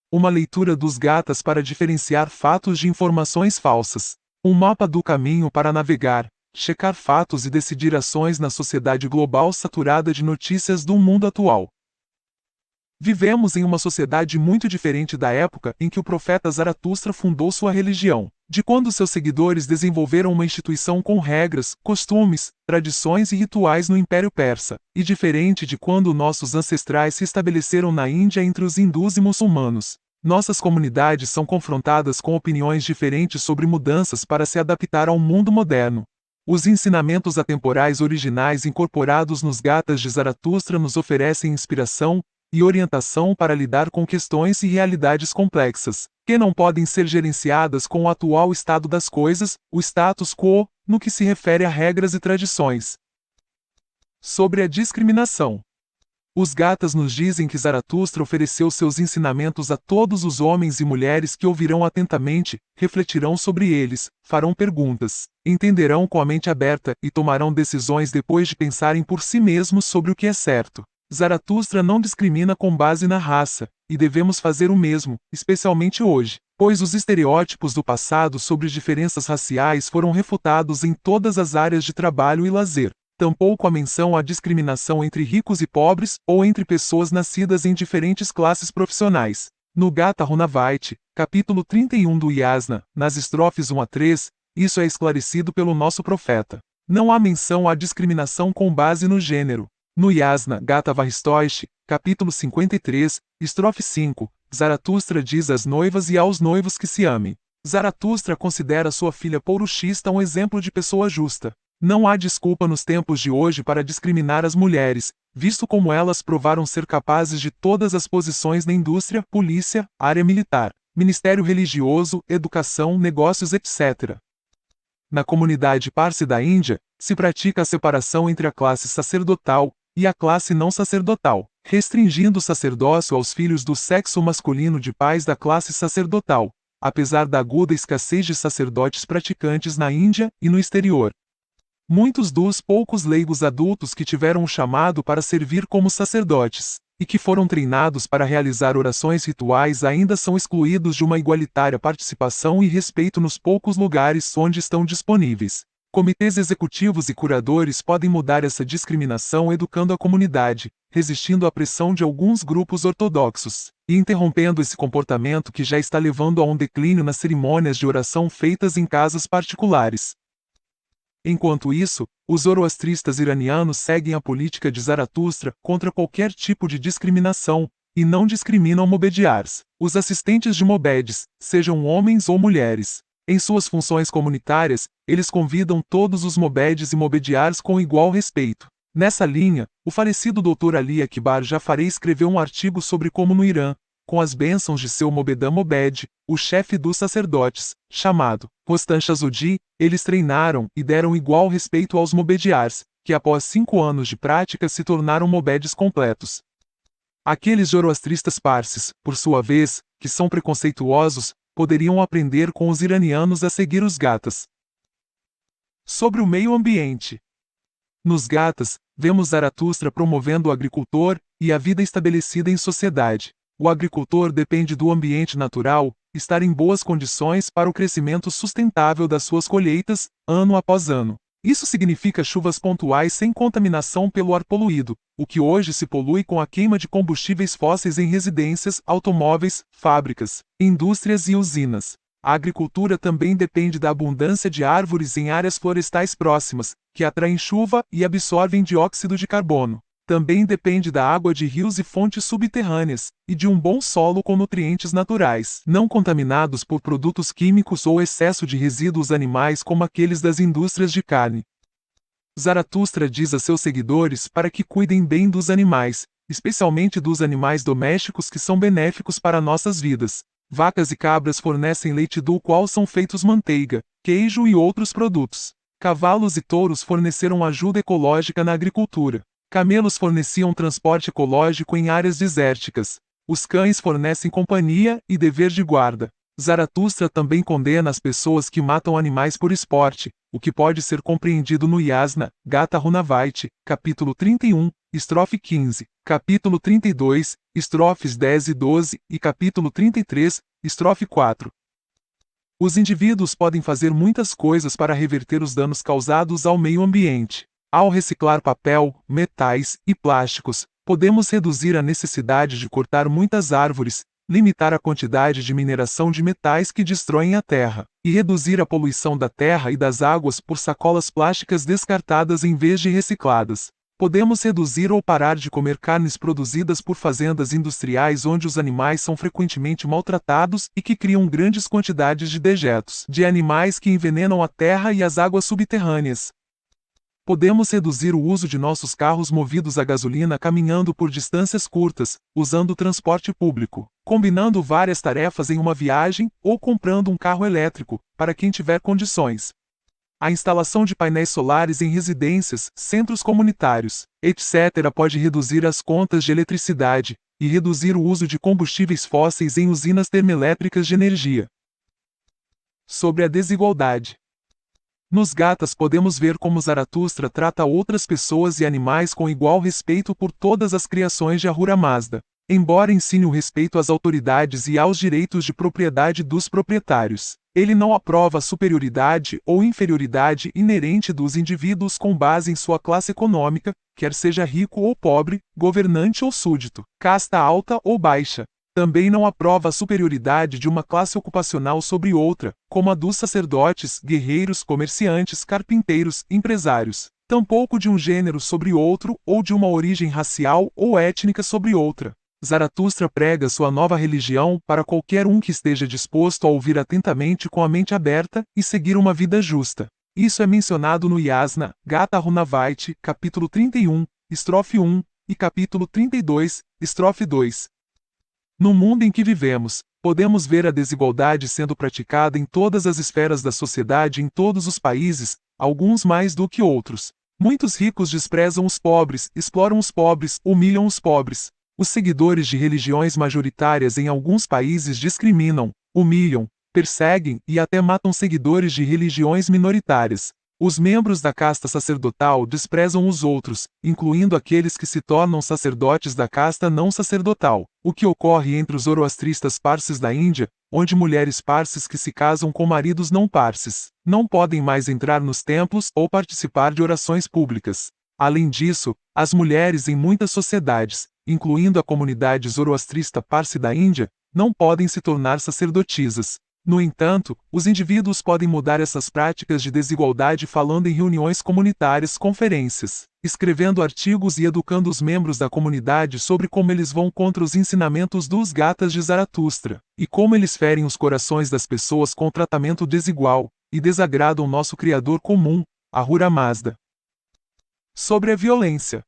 Uma leitura dos gatas para diferenciar fatos de informações falsas. Um mapa do caminho para navegar, checar fatos e decidir ações na sociedade global saturada de notícias do mundo atual. Vivemos em uma sociedade muito diferente da época em que o profeta Zaratustra fundou sua religião, de quando seus seguidores desenvolveram uma instituição com regras, costumes, tradições e rituais no Império Persa, e diferente de quando nossos ancestrais se estabeleceram na Índia entre os hindus e muçulmanos. Nossas comunidades são confrontadas com opiniões diferentes sobre mudanças para se adaptar ao mundo moderno. Os ensinamentos atemporais originais incorporados nos Gatas de Zaratustra nos oferecem inspiração e orientação para lidar com questões e realidades complexas, que não podem ser gerenciadas com o atual estado das coisas, o status quo, no que se refere a regras e tradições. Sobre a discriminação. Os Gatas nos dizem que Zaratustra ofereceu seus ensinamentos a todos os homens e mulheres que ouvirão atentamente, refletirão sobre eles, farão perguntas, entenderão com a mente aberta e tomarão decisões depois de pensarem por si mesmos sobre o que é certo. Zaratustra não discrimina com base na raça, e devemos fazer o mesmo, especialmente hoje, pois os estereótipos do passado sobre diferenças raciais foram refutados em todas as áreas de trabalho e lazer. Tampouco a menção à discriminação entre ricos e pobres ou entre pessoas nascidas em diferentes classes profissionais. No Gata Runavait, capítulo 31 do Yasna, nas estrofes 1 a 3, isso é esclarecido pelo nosso profeta. Não há menção à discriminação com base no gênero. No Yasna Gata Vahistoish, capítulo 53, estrofe 5, Zaratustra diz às noivas e aos noivos que se amem. Zaratustra considera sua filha Pourushista um exemplo de pessoa justa. Não há desculpa nos tempos de hoje para discriminar as mulheres, visto como elas provaram ser capazes de todas as posições na indústria, polícia, área militar, ministério religioso, educação, negócios, etc. Na comunidade Parsi da Índia, se pratica a separação entre a classe sacerdotal e a classe não sacerdotal, restringindo o sacerdócio aos filhos do sexo masculino de pais da classe sacerdotal, apesar da aguda escassez de sacerdotes praticantes na Índia e no exterior. Muitos dos poucos leigos adultos que tiveram o chamado para servir como sacerdotes, e que foram treinados para realizar orações rituais ainda são excluídos de uma igualitária participação e respeito nos poucos lugares onde estão disponíveis. Comitês executivos e curadores podem mudar essa discriminação educando a comunidade, resistindo à pressão de alguns grupos ortodoxos, e interrompendo esse comportamento que já está levando a um declínio nas cerimônias de oração feitas em casas particulares. Enquanto isso, os zoroastristas iranianos seguem a política de Zaratustra contra qualquer tipo de discriminação, e não discriminam mobediars, os assistentes de mobedes, sejam homens ou mulheres. Em suas funções comunitárias, eles convidam todos os mobedes e mobediars com igual respeito. Nessa linha, o falecido Dr. Ali Akbar Jafari escreveu um artigo sobre como no Irã, com as bênçãos de seu Mobedã Mobed, o chefe dos sacerdotes, chamado Rostan Shazudi, eles treinaram e deram igual respeito aos mobediars, que após 5 anos de prática se tornaram mobedes completos. Aqueles zoroastristas parsis, por sua vez, que são preconceituosos, poderiam aprender com os iranianos a seguir os Gatas. Sobre o meio ambiente. Nos Gatas, vemos Zaratustra promovendo o agricultor e a vida estabelecida em sociedade. O agricultor depende do ambiente natural, estar em boas condições para o crescimento sustentável das suas colheitas, ano após ano. Isso significa chuvas pontuais sem contaminação pelo ar poluído, o que hoje se polui com a queima de combustíveis fósseis em residências, automóveis, fábricas, indústrias e usinas. A agricultura também depende da abundância de árvores em áreas florestais próximas, que atraem chuva e absorvem dióxido de carbono. Também depende da água de rios e fontes subterrâneas, e de um bom solo com nutrientes naturais, não contaminados por produtos químicos ou excesso de resíduos animais como aqueles das indústrias de carne. Zaratustra diz a seus seguidores para que cuidem bem dos animais, especialmente dos animais domésticos que são benéficos para nossas vidas. Vacas e cabras fornecem leite do qual são feitos manteiga, queijo e outros produtos. Cavalos e touros forneceram ajuda ecológica na agricultura. Camelos forneciam transporte ecológico em áreas desérticas. Os cães fornecem companhia e dever de guarda. Zaratustra também condena as pessoas que matam animais por esporte, o que pode ser compreendido no Yasna, Gatha Runavait, capítulo 31, estrofe 15, capítulo 32, estrofes 10 e 12, e capítulo 33, estrofe 4. Os indivíduos podem fazer muitas coisas para reverter os danos causados ao meio ambiente. Ao reciclar papel, metais e plásticos, podemos reduzir a necessidade de cortar muitas árvores, limitar a quantidade de mineração de metais que destroem a terra, e reduzir a poluição da terra e das águas por sacolas plásticas descartadas em vez de recicladas. Podemos reduzir ou parar de comer carnes produzidas por fazendas industriais onde os animais são frequentemente maltratados e que criam grandes quantidades de dejetos de animais que envenenam a terra e as águas subterrâneas. Podemos reduzir o uso de nossos carros movidos a gasolina caminhando por distâncias curtas, usando o transporte público, combinando várias tarefas em uma viagem ou comprando um carro elétrico, para quem tiver condições. A instalação de painéis solares em residências, centros comunitários, etc. pode reduzir as contas de eletricidade e reduzir o uso de combustíveis fósseis em usinas termoelétricas de energia. Sobre a desigualdade. Nos Gathas podemos ver como Zaratustra trata outras pessoas e animais com igual respeito por todas as criações de Ahura Mazda, embora ensine o respeito às autoridades e aos direitos de propriedade dos proprietários. Ele não aprova a superioridade ou inferioridade inerente dos indivíduos com base em sua classe econômica, quer seja rico ou pobre, governante ou súdito, casta alta ou baixa. Também não aprova a superioridade de uma classe ocupacional sobre outra, como a dos sacerdotes, guerreiros, comerciantes, carpinteiros, empresários. Tampouco de um gênero sobre outro ou de uma origem racial ou étnica sobre outra. Zaratustra prega sua nova religião para qualquer um que esteja disposto a ouvir atentamente com a mente aberta e seguir uma vida justa. Isso é mencionado no Yasna, Gatha Runavait, capítulo 31, estrofe 1, e capítulo 32, estrofe 2. No mundo em que vivemos, podemos ver a desigualdade sendo praticada em todas as esferas da sociedade em todos os países, alguns mais do que outros. Muitos ricos desprezam os pobres, exploram os pobres, humilham os pobres. Os seguidores de religiões majoritárias em alguns países discriminam, humilham, perseguem e até matam seguidores de religiões minoritárias. Os membros da casta sacerdotal desprezam os outros, incluindo aqueles que se tornam sacerdotes da casta não sacerdotal, o que ocorre entre os zoroastristas parsis da Índia, onde mulheres parsis que se casam com maridos não parsis não podem mais entrar nos templos ou participar de orações públicas. Além disso, as mulheres em muitas sociedades, incluindo a comunidade zoroastrista parsi da Índia, não podem se tornar sacerdotisas. No entanto, os indivíduos podem mudar essas práticas de desigualdade falando em reuniões comunitárias, conferências, escrevendo artigos e educando os membros da comunidade sobre como eles vão contra os ensinamentos dos Gathas de Zaratustra, e como eles ferem os corações das pessoas com tratamento desigual, e desagradam nosso Criador comum, Ahura Mazda. Sobre a violência.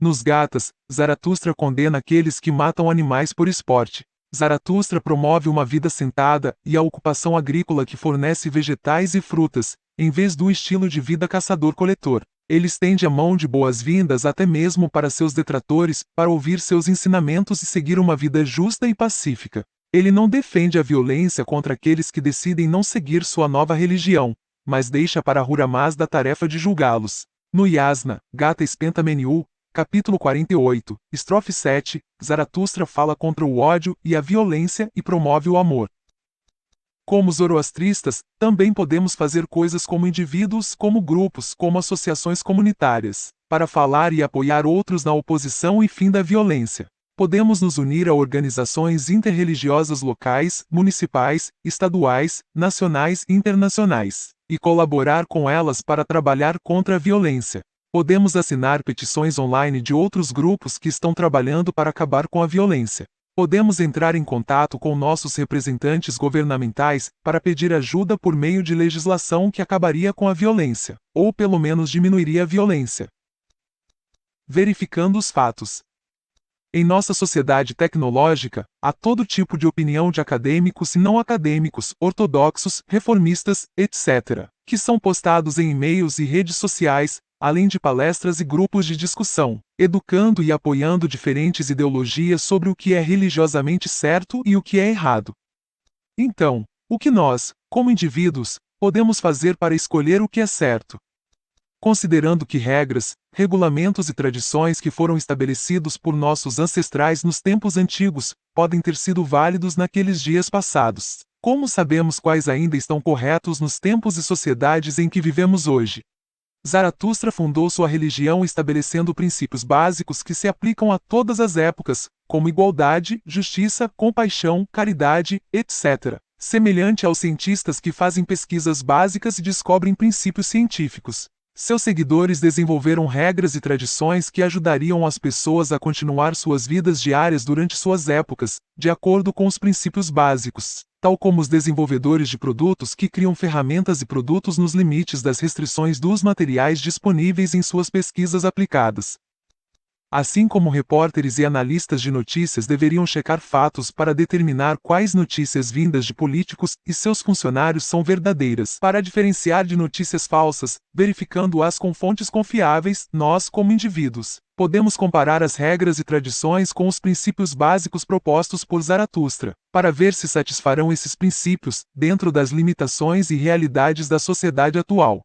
Nos Gathas, Zaratustra condena aqueles que matam animais por esporte. Zaratustra promove uma vida sentada e a ocupação agrícola que fornece vegetais e frutas, em vez do estilo de vida caçador-coletor. Ele estende a mão de boas-vindas até mesmo para seus detratores, para ouvir seus ensinamentos e seguir uma vida justa e pacífica. Ele não defende a violência contra aqueles que decidem não seguir sua nova religião, mas deixa para Ahura Mazda a tarefa de julgá-los. No Yasna, Gatha Spenta-Meniu, capítulo 48, estrofe 7, Zaratustra fala contra o ódio e a violência e promove o amor. Como zoroastristas, também podemos fazer coisas como indivíduos, como grupos, como associações comunitárias, para falar e apoiar outros na oposição e fim da violência. Podemos nos unir a organizações interreligiosas locais, municipais, estaduais, nacionais e internacionais, e colaborar com elas para trabalhar contra a violência. Podemos assinar petições online de outros grupos que estão trabalhando para acabar com a violência. Podemos entrar em contato com nossos representantes governamentais para pedir ajuda por meio de legislação que acabaria com a violência, ou pelo menos diminuiria a violência. Verificando os fatos. Em nossa sociedade tecnológica, há todo tipo de opinião de acadêmicos e não acadêmicos, ortodoxos, reformistas, etc., que são postados em e-mails e redes sociais, além de palestras e grupos de discussão, educando e apoiando diferentes ideologias sobre o que é religiosamente certo e o que é errado. Então, o que nós, como indivíduos, podemos fazer para escolher o que é certo? Considerando que regras, regulamentos e tradições que foram estabelecidos por nossos ancestrais nos tempos antigos podem ter sido válidos naqueles dias passados, como sabemos quais ainda estão corretos nos tempos e sociedades em que vivemos hoje? Zaratustra fundou sua religião estabelecendo princípios básicos que se aplicam a todas as épocas, como igualdade, justiça, compaixão, caridade, etc., semelhante aos cientistas que fazem pesquisas básicas e descobrem princípios científicos. Seus seguidores desenvolveram regras e tradições que ajudariam as pessoas a continuar suas vidas diárias durante suas épocas, de acordo com os princípios básicos, tal como os desenvolvedores de produtos que criam ferramentas e produtos nos limites das restrições dos materiais disponíveis em suas pesquisas aplicadas. Assim como repórteres e analistas de notícias deveriam checar fatos para determinar quais notícias vindas de políticos e seus funcionários são verdadeiras, para diferenciar de notícias falsas, verificando-as com fontes confiáveis, nós, como indivíduos, podemos comparar as regras e tradições com os princípios básicos propostos por Zaratustra, para ver se satisfarão esses princípios, dentro das limitações e realidades da sociedade atual.